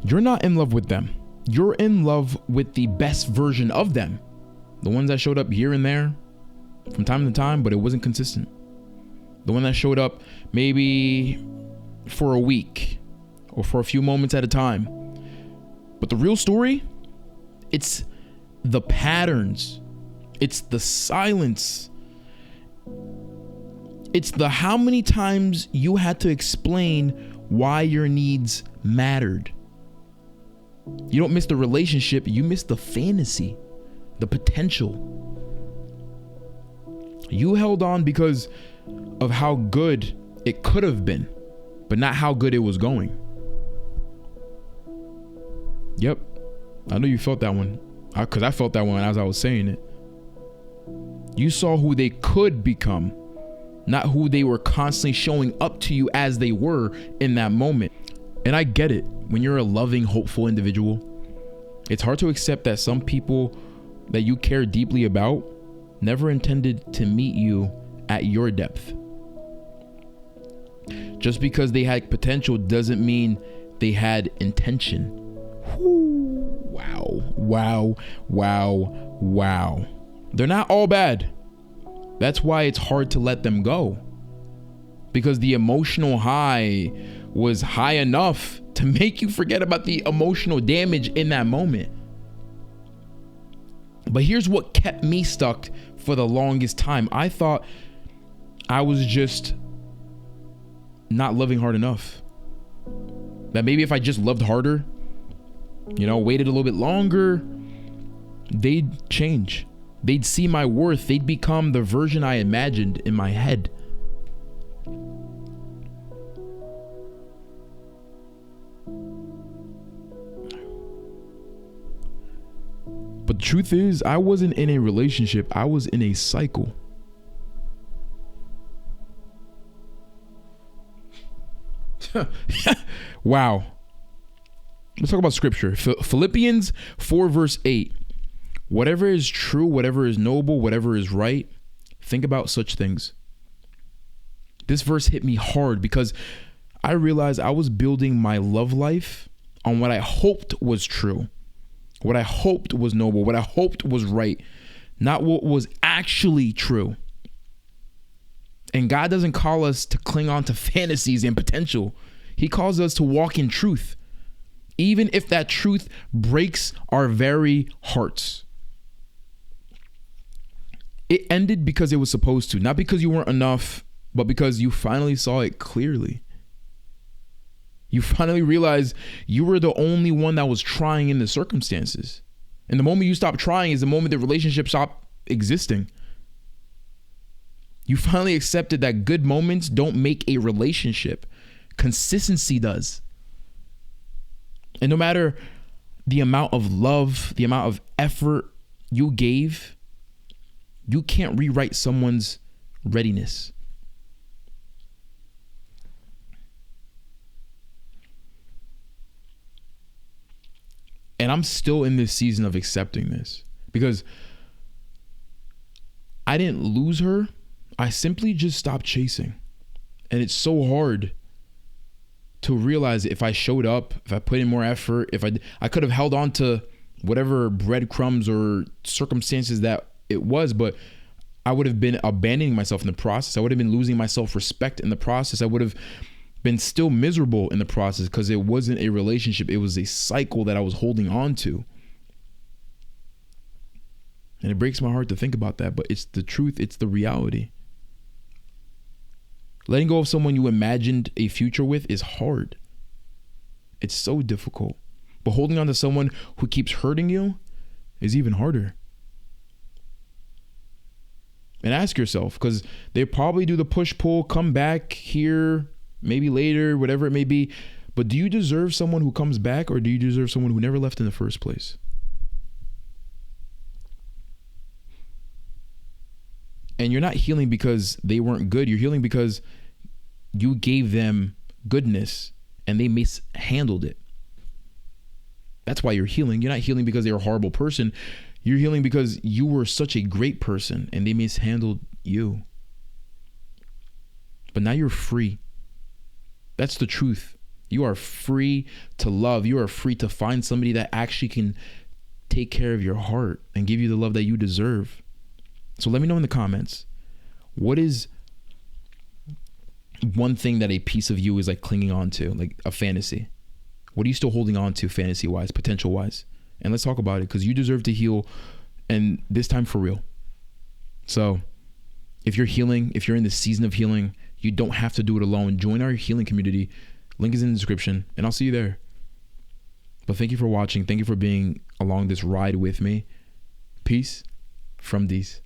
You're not in love with them. You're in love with the best version of them. The ones that showed up here and there from time to time, but it wasn't consistent. The one that showed up maybe for a week or for a few moments at a time. But the real story, it's the patterns. It's the silence. It's the how many times you had to explain why your needs mattered. You don't miss the relationship, you miss the fantasy, the potential. You held on because of how good it could have been, but not how good it was going. Yep, I know you felt that one, because I felt that one as I was saying it. You saw who they could become, not who they were constantly showing up to you as they were in that moment. And I get it. When you're a loving, hopeful individual, it's hard to accept that some people that you care deeply about never intended to meet you at your depth. Just because they had potential doesn't mean they had intention. Wow. They're not all bad. That's why it's hard to let them go. Because the emotional high was high enough to make you forget about the emotional damage in that moment. But here's what kept me stuck for the longest time. I thought I was just not loving hard enough. That maybe if I just loved harder, waited a little bit longer, they'd change. They'd see my worth. They'd become the version I imagined in my head. But the truth is, I wasn't in a relationship. I was in a cycle. Wow. Let's talk about scripture. Philippians 4 verse 8. Whatever is true, whatever is noble, whatever is right, think about such things. This verse hit me hard because I realized I was building my love life on what I hoped was true, what I hoped was noble, what I hoped was right, not what was actually true. And God doesn't call us to cling on to fantasies and potential. He calls us to walk in truth, even if that truth breaks our very hearts. It ended because it was supposed to, not because you weren't enough, but because you finally saw it clearly. You finally realized you were the only one that was trying in the circumstances. And the moment you stop trying is the moment the relationship stopped existing. You finally accepted that good moments don't make a relationship. Consistency does. And no matter the amount of love, the amount of effort you gave, you can't rewrite someone's readiness. And I'm still in this season of accepting this because I didn't lose her. I simply just stopped chasing. And it's so hard to realize if I showed up, if I put in more effort, if I could have held on to whatever breadcrumbs or circumstances that it was, but I would have been abandoning myself in the process. I would have been losing my self-respect in the process. I would have been still miserable in the process because it wasn't a relationship. It was a cycle that I was holding on to. And it breaks my heart to think about that, but it's the truth. It's the reality. Letting go of someone you imagined a future with is hard. It's so difficult. But holding on to someone who keeps hurting you is even harder. And ask yourself, because they probably do the push-pull, come back here, maybe later, whatever it may be. But do you deserve someone who comes back, or do you deserve someone who never left in the first place? And you're not healing because they weren't good. You're healing because you gave them goodness and they mishandled it. That's why you're healing. You're not healing because they're a horrible person. You're healing because you were such a great person and they mishandled you. But now you're free. That's the truth. You are free to love. You are free to find somebody that actually can take care of your heart and give you the love that you deserve. So let me know in the comments, what is one thing that a piece of you is like clinging on to, like a fantasy? What are you still holding on to fantasy wise, potential wise? And let's talk about it, because you deserve to heal, and this time for real. So if you're healing, if you're in the season of healing, you don't have to do it alone. Join our healing community. Link is in the description, and I'll see you there. But thank you for watching. Thank you for being along this ride with me. Peace from Dees.